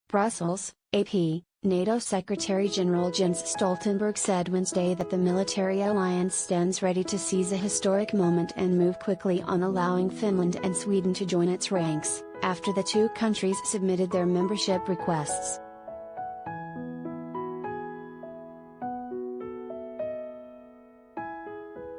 Brussels, AP. NATO Secretary-General Jens Stoltenberg said Wednesday that the military alliance stands ready to seize a historic moment and move quickly on allowing Finland and Sweden to join its ranks, after the two countries submitted their membership requests.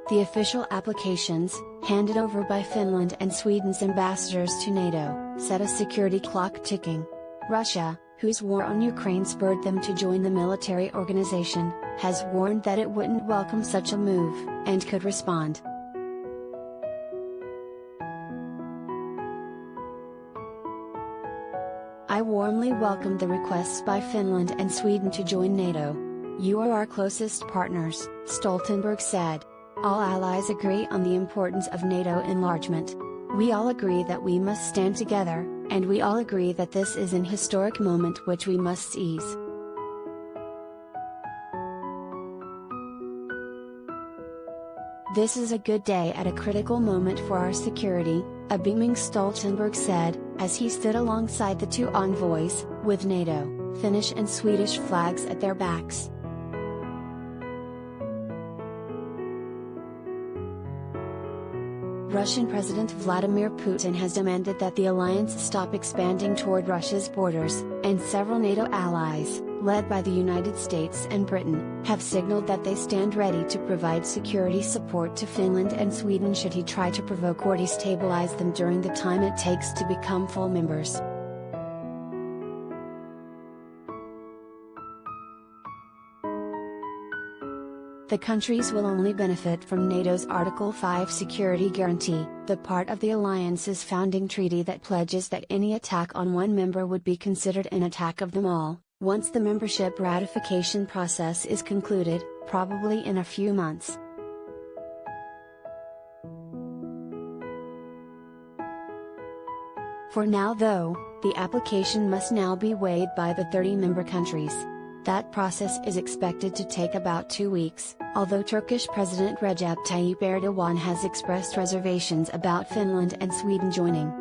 The official applications, handed over by Finland and Sweden's ambassadors to NATO, set a security clock ticking. Russia, whose war on Ukraine spurred them to join the military organization, has warned that it wouldn't welcome such a move, and could respond. I warmly welcome the requests by Finland and Sweden to join NATO. You are our closest partners, Stoltenberg said. All allies agree on the importance of NATO enlargement. We all agree that we must stand together, and we all agree that this is an historic moment which we must seize. This is a good day at a critical moment for our security, a beaming Stoltenberg said, as he stood alongside the two envoys, with NATO, Finnish and Swedish flags at their backs. Russian President Vladimir Putin has demanded that the alliance stop expanding toward Russia's borders, and several NATO allies, led by the United States and Britain, have signaled that they stand ready to provide security support to Finland and Sweden should he try to provoke or destabilize them during the time it takes to become full members. The countries will only benefit from NATO's Article 5 security guarantee, the part of the alliance's founding treaty that pledges that any attack on one member would be considered an attack of them all, once the membership ratification process is concluded, probably in a few months. For now though, the application must now be weighed by the 30-member countries. That process is expected to take about 2 weeks, although Turkish President Recep Tayyip Erdogan has expressed reservations about Finland and Sweden joining.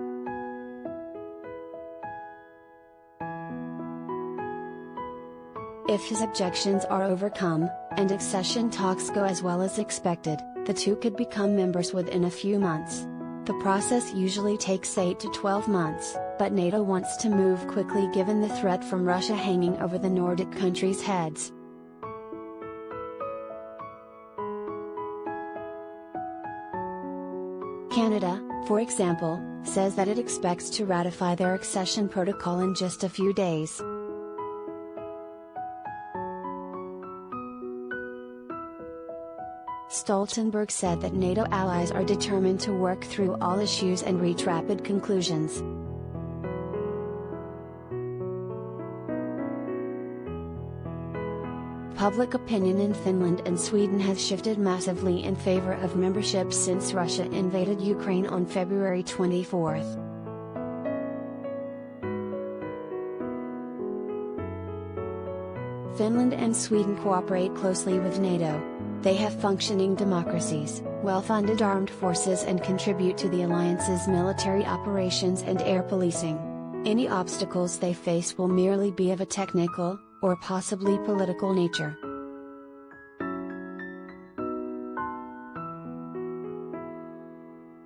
If his objections are overcome, and accession talks go as well as expected, the two could become members within a few months. The process usually takes 8 to 12 months, but NATO wants to move quickly given the threat from Russia hanging over the Nordic countries' heads. Canada, for example, says that it expects to ratify their accession protocol in just a few days. Stoltenberg said that NATO allies are determined to work through all issues and reach rapid conclusions. Public opinion in Finland and Sweden has shifted massively in favor of membership since Russia invaded Ukraine on February 24. Finland and Sweden cooperate closely with NATO. They have functioning democracies, well-funded armed forces and contribute to the alliance's military operations and air policing. Any obstacles they face will merely be of a technical, or possibly political nature.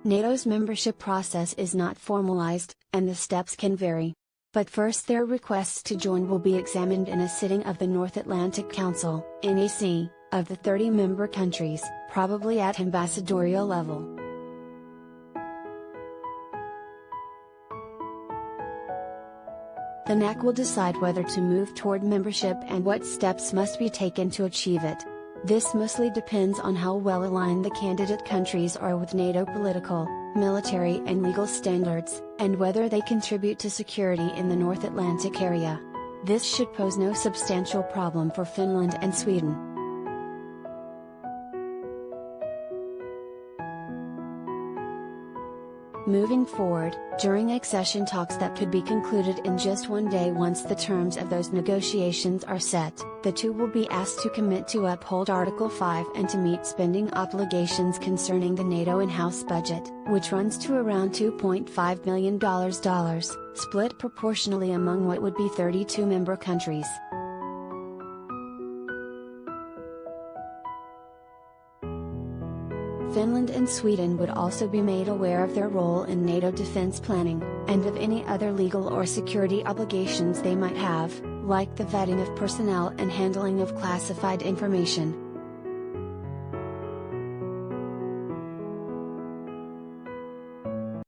NATO's membership process is not formalized, and the steps can vary. But first their requests to join will be examined in a sitting of the North Atlantic Council, NAC, of the 30-member countries, probably at ambassadorial level. The NAC will decide whether to move toward membership and what steps must be taken to achieve it. This mostly depends on how well aligned the candidate countries are with NATO political, military and legal standards, and whether they contribute to security in the North Atlantic area. This should pose no substantial problem for Finland and Sweden. Moving forward, during accession talks that could be concluded in just one day once the terms of those negotiations are set, the two will be asked to commit to uphold Article 5 and to meet spending obligations concerning the NATO in-house budget, which runs to around $2.5 million, split proportionally among what would be 32 member countries. Finland and Sweden would also be made aware of their role in NATO defense planning, and of any other legal or security obligations they might have, like the vetting of personnel and handling of classified information.